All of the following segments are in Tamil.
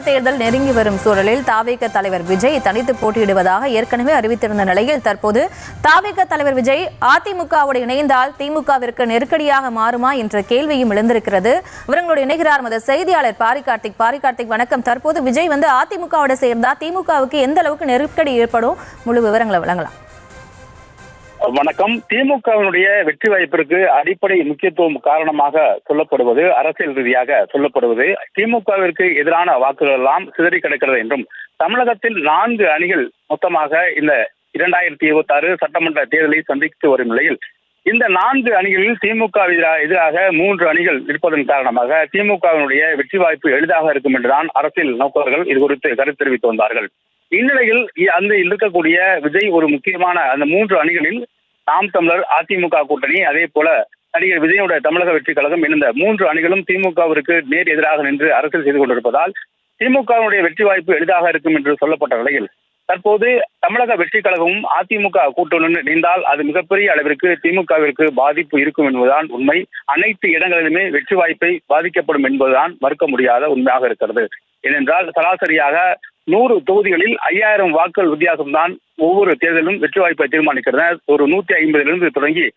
தேர்தல் நெருங்கி வரும் சூழலில் தாவேக தலைவர் விஜய் தனித்து போட்டியிடுவதாக ஏற்கனவே அறிவித்திருந்த நிலையில் தற்போது தாவேக தலைவர் விஜய் அதிமுகவோடு இணைந்தால் திமுகவிற்கு நெருக்கடியாக மாறுமா என்ற கேள்வியும் எழுந்திருக்கிறது. இவர்களோடு இணைகிறார் மத செய்தியாளர் பாரிகார்த்திக். பாரிகார்த்திக், வணக்கம். தற்போது விஜய் அதிமுகவோட சேர்ந்தா திமுகவுக்கு எந்த அளவுக்கு நெருக்கடி ஏற்படும், முழு விவரங்களை வழங்கலாம். வணக்கம். திமுகவினுடைய வெற்றி வாய்ப்பிற்கு அடிப்படை முக்கியத்துவம் காரணமாக சொல்லப்படுவது, அரசியல் ரீதியாக சொல்லப்படுவது, திமுகவிற்கு எதிரான வாக்குகள் எல்லாம் சிதறி கிடக்கிறது என்றும், தமிழகத்தில் 4 அணிகள் மொத்தமாக இந்த 2026 சட்டமன்ற தேர்தலை சந்தித்து வரும் நிலையில் இந்த 4 அணிகளில் திமுக எதிராக 3 அணிகள் இருப்பதன் காரணமாக திமுகவினுடைய வெற்றி வாய்ப்பு எளிதாக இருக்கும் என்றுதான் அரசியல் நோக்கர்கள் இது குறித்து கருத்து தெரிவித்து வந்தார்கள். இந்நிலையில் அந்த இருக்கக்கூடிய விஜய் ஒரு முக்கியமான அந்த 3 அணிகளில் நாம் தமிழர், அதிமுக கூட்டணி, அதே போல நடிகர் விஜயோட தமிழக வெற்றி கழகம் இந்த 3 அணிகளும் திமுகவிற்கு நேர் எதிராக நின்று அரசியல் செய்து கொண்டிருப்பதால் திமுகவினுடைய வெற்றி வாய்ப்பு எளிதாக இருக்கும் என்று சொல்லப்பட்ட நிலையில் தற்போது தமிழக வெற்றி கழகமும் அதிமுக கூட்டணியுடன் இணைந்தால் அது மிகப்பெரிய அளவிற்கு திமுகவிற்கு பாதிப்பு இருக்கும் என்பதுதான் உண்மை. அனைத்து இடங்களிலுமே வெற்றி வாய்ப்பை பாதிக்கப்படும் என்பதுதான் மறுக்க முடியாத உண்மையாக இருக்கிறது. ஏனென்றால் சராசரியாக 100 தொகுதிகளில் 5000 வாக்குகள் வித்தியாசம்தான் ஒவ்வொரு தேர்தலும் வெற்றி வாய்ப்பை தீர்மானிக்கிறது. ஒரு 150 தொடங்கி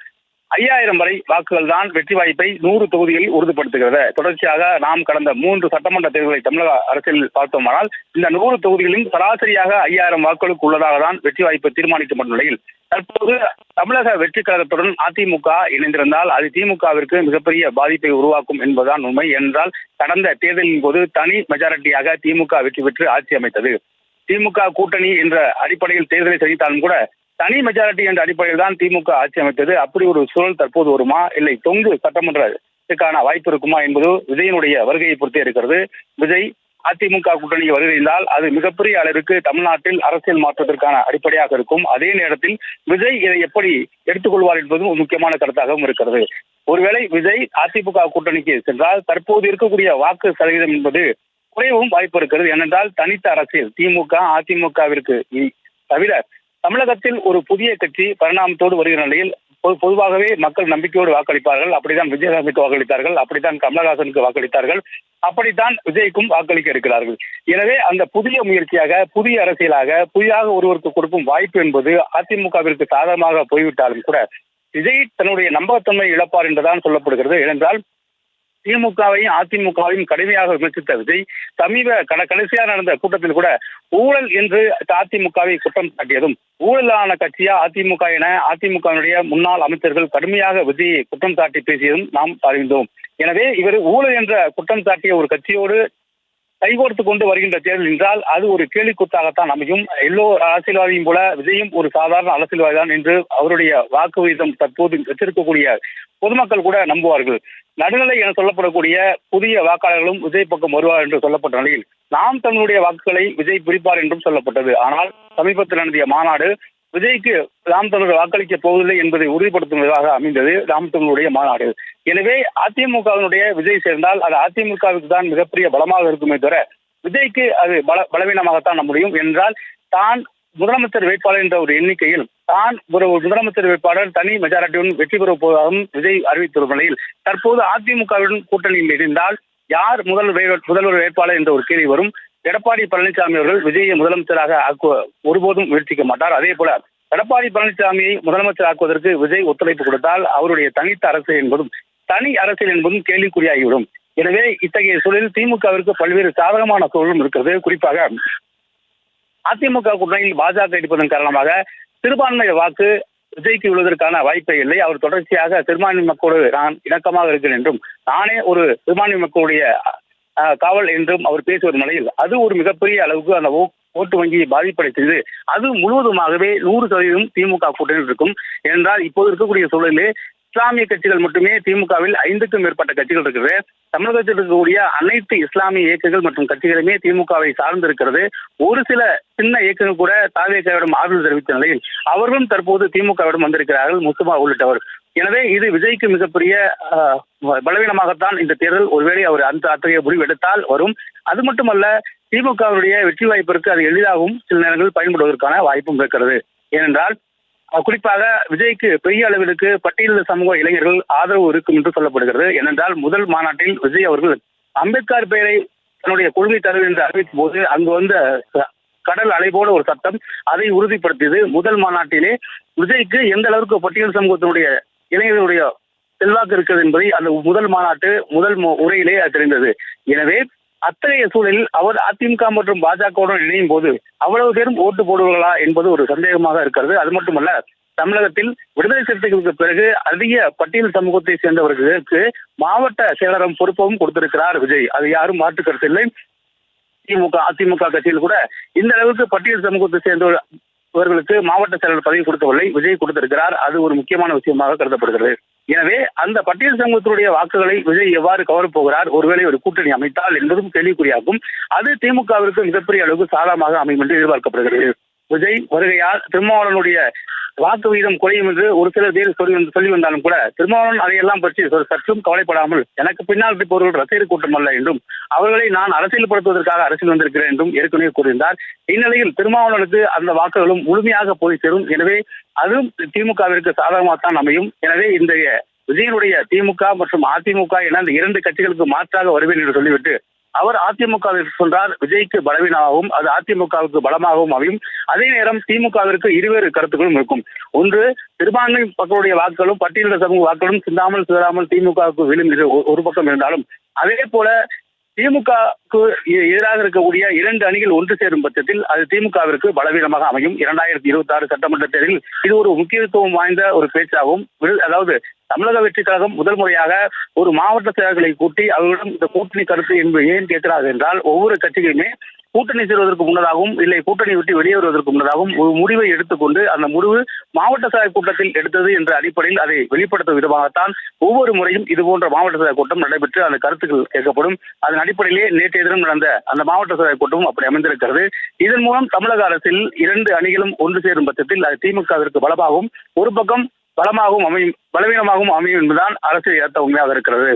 5000 வரை வாக்குகள் தான் வெற்றி வாய்ப்பை 100 தொகுதிகளில் உறுதிப்படுத்துகிறது. தொடர்ச்சியாக நாம் கடந்த 3 சட்டமன்ற தேர்தலை தமிழக அரசியலில் பார்த்தோமானால் இந்த 100 தொகுதிகளிலும் சராசரியாக 5000 வாக்குகளுக்கு உள்ளதாக தான் வெற்றி வாய்ப்பை தீர்மானிக்கப்பட்ட நிலையில் தற்போது தமிழக வெற்றி கழகத்துடன் அதிமுக இணைந்திருந்தால் அது திமுகவிற்கு மிகப்பெரிய பாதிப்பை உருவாக்கும் என்பதுதான் உண்மை. என்றால் கடந்த தேர்தலின் போது தனி மெஜாரிட்டியாக திமுக வெற்றி பெற்று ஆட்சி அமைத்தது. திமுக கூட்டணி என்ற அடிப்படையில் தேர்தலை சந்தித்தாலும் கூட தனி மெஜாரிட்டி என்ற அடிப்படையில் தான் திமுக ஆட்சி அமைத்தது. அப்படி ஒரு சூழல் தற்போது வருமா, இல்லை தொங்கு சட்டமன்றத்துக்கான வாய்ப்பு இருக்குமா என்பது விஜயனுடைய வருகையை பொறுத்தே இருக்கிறது. விஜய் அதிமுக கூட்டணிக்கு வருகிறால் அது மிகப்பெரிய அளவிற்கு தமிழ்நாட்டில் அரசியல் மாற்றத்திற்கான அடிப்படையாக இருக்கும். அதே நேரத்தில் விஜய் இதை எப்படி எடுத்துக்கொள்வார் என்பதும் ஒரு முக்கியமான கருத்தாகவும் இருக்கிறது. ஒருவேளை விஜய் அதிமுக கூட்டணிக்கு சென்றால் தற்போது இருக்கக்கூடிய வாக்கு சதவீதம் என்பது குறைவும் வாய்ப்பு இருக்கிறது. ஏனென்றால் தனித்த அரசியல் திமுக அதிமுகவிற்கு தவிர தமிழகத்தில் ஒரு புதிய கட்சி பரிணாமத்தோடு வருகிற நிலையில் பொதுவாகவே மக்கள் நம்பிக்கையோடு வாக்களிப்பார்கள். அப்படித்தான் விஜயகாந்துக்கு வாக்களித்தார்கள், அப்படித்தான் கமலஹாசனுக்கு வாக்களித்தார்கள், அப்படித்தான் விஜய்க்கும் வாக்களிக்க இருக்கிறார்கள். எனவே அந்த புதிய முயற்சியாக, புதிய அரசியலாக, புதிதாக ஒருவருக்கு கொடுக்கும் வாய்ப்பு என்பது அதிமுகவிற்கு சாதகமாக போய்விட்டாலும் கூட விஜய் தன்னுடைய நம்பகத்தன்மை இழப்பார் என்றுதான் சொல்லப்படுகிறது. ஏனென்றால் திமுகவையும் அதிமுகவையும் கடுமையாக விமர்சித்த விஜய் கடைசியாக நடந்த கூட்டத்தில் கூட ஊழல் என்று அதிமுகவை குற்றம் சாட்டியதும், ஊழலான கட்சியா அதிமுக என அதிமுகவினுடைய முன்னாள் அமைச்சர்கள் கடுமையாக விஜயை குற்றம் சாட்டி பேசியதும் நாம் அறிந்தோம். எனவே இவர் ஊழல் என்ற குற்றம் சாட்டிய ஒரு கட்சியோடு கைகோர்த்து கொண்டு வருகின்ற தேர்தல் என்றால் அது ஒரு கேலிக்கூத்தாகத்தான் அமையும். எல்லோ அரசியல்வாதியும் போல விஜயும் ஒரு சாதாரண அரசியல்வாதி தான் என்று அவருடைய வாக்கு விகிதம் தற்போது வச்சிருக்கக்கூடிய பொதுமக்கள் கூட நம்புவார்கள். நடுநிலை என சொல்லப்படக்கூடிய புதிய வாக்காளர்களும் விஜய் பக்கம் வருவார் என்று சொல்லப்பட்ட நிலையில் நாம் தன்னுடைய வாக்குகளை விஜய் பிரிப்பார் என்றும் சொல்லப்பட்டது. ஆனால் சமீபத்தில் நடத்திய மாநாடு விஜய்க்கு நாம் தமிழர் வாக்களிக்க போவதில்லை என்பதை உறுதிப்படுத்தும் விதமாக அமைந்தது நாம் தமிழுடைய மாநாடு. எனவே அதிமுகவினுடைய விஜய் சேர்ந்தால் அது அதிமுகவுக்கு தான் மிகப்பெரிய பலமாக இருக்குமே தவிர விஜய்க்கு அது பலவீனமாகத்தான் முடியும். என்றால் தான் முதலமைச்சர் வேட்பாளர் என்ற ஒரு எண்ணிக்கையில் தான் ஒரு முதலமைச்சர் வேட்பாளர் தனி மெஜாரிட்டியுடன் வெற்றி பெறப் போவதாகவும் விஜய் அறிவித்துள்ள நிலையில் தற்போது அதிமுகவுடன் கூட்டணியில் இருந்தால் யார் முதல்வர் வேட்பாளர் என்ற ஒரு கேள்வி வரும். எடப்பாடி பழனிசாமி அவர்கள் விஜயை முதலமைச்சராக ஒருபோதும் முயற்சிக்க மாட்டார். அதே போல எடப்பாடி பழனிசாமியை முதலமைச்சர் ஆக்குவதற்கு விஜய் ஒத்துழைப்பு கொடுத்தால் அவருடைய தனித்த அரசியல் என்பதும் தனி அரசியல் என்பதும் கேள்விக்குறியாகிவிடும். எனவே இத்தகைய சூழலில் திமுகவிற்கு பல்வேறு சாதகமான சூழலும் இருக்கிறது. குறிப்பாக அதிமுக கூட்டணியில் பாஜக இருப்பதன் காரணமாக சிறுபான்மை வாக்கு விஜய்க்கு விழுவதற்கான வாய்ப்பே இல்லை. அவர் தொடர்ச்சியாக சிறுபான்மை மக்களோடு நான் இணக்கமாக இருக்கிறேன் என்றும் நானே ஒரு சிறுபான்மை மக்களுடைய காவல் என்றும் அவர் பேசி வரும் நிலையில் அது ஒரு மிகப்பெரிய அளவுக்கு அந்த ஓட்டு வங்கியை பாதிப்படை செய்து அது முழுவதுமாகவே 100% திமுக கூட்டணியில் இருக்கும். என்றால் இப்போது இருக்கக்கூடிய சூழலிலே இஸ்லாமிய கட்சிகள் மட்டுமே திமுகவில் 5க்கும் மேற்பட்ட கட்சிகள் இருக்கிறது. தமிழகத்தில் இருக்கக்கூடிய அனைத்து இஸ்லாமிய இயக்கங்கள் மற்றும் கட்சிகளுமே திமுகவை சார்ந்திருக்கிறது. ஒரு சில சின்ன இயக்கங்கள் கூட தாவேகாவிடம் ஆதரவு தெரிவித்த நிலையில் அவர்களும் தற்போது திமுகவிடம் வந்திருக்கிறார்கள், முஸ்தபா உள்ளிட்டவர். எனவே இது விஜய்க்கு மிகப்பெரிய பலவீனமாகத்தான் இந்த தேர்தல் ஒருவேளை அவர் அத்தகைய முடிவு எடுத்தால் வரும். அது மட்டுமல்ல திமுகவுடைய வெற்றி வாய்ப்பிற்கு அது எளிதாகவும் சில நேரங்களில் பயன்படுவதற்கான வாய்ப்பும் இருக்கிறது. ஏனென்றால் குறிப்பாக விஜய்க்கு பெரிய அளவிற்கு பட்டியலின சமூக இளைஞர்கள் ஆதரவு இருக்கும் என்று சொல்லப்படுகிறது. ஏனென்றால் முதல் மாநாட்டில் விஜய் அவர்கள் அம்பேத்கர் பெயரை தன்னுடைய கொள்கை தலைவர் என்று அறிவித்த போது அங்கு வந்த கடல் அலை போல ஒரு சட்டம் அதை உறுதிப்படுத்தியது. முதல் மாநாட்டிலே விஜய்க்கு எந்த அளவுக்கு பட்டியல் சமூகத்தினுடைய இளைஞர்களுடைய செல்வாக்கு இருக்கிறது என்பதை அந்த முதல் மாநாட்டு முதல் உரையிலே தெரிந்தது. எனவே அத்தகைய சூழலில் அவர் அதிமுக மற்றும் பாஜகவுடன் இணையும் போது அவ்வளவு பேரும் ஓட்டு போடுவார்களா என்பது ஒரு சந்தேகமாக இருக்கிறது. அது மட்டுமல்ல, தமிழகத்தில் விடுதலை சிறுத்தைகளுக்கு பிறகு அதிக பட்டியல் சமூகத்தை சேர்ந்தவர்களுக்கு மாவட்ட செயலரம் பொறுப்பும் கொடுத்திருக்கிறார் விஜய். அது யாரும் மாற்று கருத்தில்லை. அதிமுக கட்சியில் கூட இந்த அளவுக்கு பட்டியல் சமூகத்தை சேர்ந்தவர்களுக்கு மாவட்ட செயலர் பதவி கொடுக்கவில்லை, விஜய் கொடுத்திருக்கிறார். அது ஒரு முக்கியமான விஷயமாக கருதப்படுகிறது. எனவே அந்த பட்டியல் சமூகத்தினுடைய வாக்குகளை விஜய் எவ்வாறு கவரப் போகிறார், ஒருவேளை ஒரு கூட்டணி அமைத்தால் என்பதும் கேள்விக்குறியாகும். அது திமுகவிற்கு மிகப்பெரிய அளவுக்கு சாதகமாக அமையும் என்று எதிர்பார்க்கப்படுகிறது. விஜய் வருகையால் திருமாவளவனுடைய வாக்கு விகிதம் குறையும் என்று ஒரு சில பேர் சொல்லி வந்தாலும் கூட திருமாவளவன் அதையெல்லாம் பற்றி சற்றும் கவலைப்படாமல் எனக்கு பின்னால் இருப்பவர்கள் ரசிகர் கூட்டம் அல்ல என்றும் அவர்களை நான் அரசியல்படுத்துவதற்காக அரசியல் வந்திருக்கிறேன் என்றும் ஏற்கனவே கூறியிருந்தார். இந்நிலையில் திருமாவளவனுக்கு அந்த வாக்குகளும் முழுமையாக போய் சேரும். எனவே அதுவும் திமுகவிற்கு சாதகமாகத்தான் அமையும். எனவே இந்த விஜயனுடைய திமுக மற்றும் அதிமுக என அந்த இரண்டு கட்சிகளுக்கு மாற்றாக வருவேன் என்று சொல்லிவிட்டு அவர் அதிமுகவிற்கு சென்றார். விஜய்க்கு பலவீனமாகவும் அது அதிமுகவுக்கு பலமாகவும் அமையும். அதே நேரம் திமுகவிற்கு இருவேறு கருத்துக்களும் இருக்கும். ஒன்று, சிறுபான்மை மக்களுடைய வாக்குகளும் பட்டியலிட சமூக வாக்குகளும் சிந்தாமல் சிதறாமல் திமுகவுக்கு விழும் ஒரு பக்கம் இருந்தாலும், அதே போல திமுகவுக்கு எதிராக இருக்கக்கூடிய இரண்டு அணிகள் ஒன்று சேரும் பட்சத்தில் அது திமுகவிற்கு பலவீனமாக அமையும். 2026 சட்டமன்ற தேர்தலில் இது ஒரு முக்கியத்துவம் வாய்ந்த ஒரு பேச்சாகும். அதாவது தமிழக வெற்றி கழகம் முதல் முறையாக ஒரு மாவட்ட செயலர்களை கூட்டி அவர்களிடம் இந்த கூட்டணி கருத்து என்பது ஏன் கேட்கிறார்கள் என்றால், ஒவ்வொரு கட்சிகளுமே கூட்டணி சேருவதற்கு முன்னதாகவும் இல்லை கூட்டணி விட்டு வெளியேறுவதற்கு முன்னதாகவும் ஒரு முடிவை எடுத்துக்கொண்டு அந்த முடிவு மாவட்ட செயலர் கூட்டத்தில் எடுத்தது என்ற அடிப்படையில் அதை வெளிப்படுத்தும் விதமாகத்தான் ஒவ்வொரு முறையும் இது போன்ற மாவட்ட செயலர் கூட்டம் நடைபெற்று அந்த கருத்துக்கள் கேட்கப்படும். அதன் அடிப்படையிலே நேற்றைய தினம் நடந்த அந்த மாவட்ட செயலர் கூட்டமும் அப்படி அமைந்திருக்கிறது. இதன் மூலம் தமிழக அரசில் இரண்டு அணிகளும் ஒன்று சேரும் பட்சத்தில் அது திமுகவிற்கு பலமாகவும் ஒரு பக்கம் பலமாகவும் அமையும் பலவீனமாகவும் அமையும் என்பதுதான் அரசியல் ஏற்ற உண்மையாக இருக்கிறது.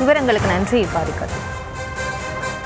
விவரங்களுக்கு நன்றி பாரிக்கர்.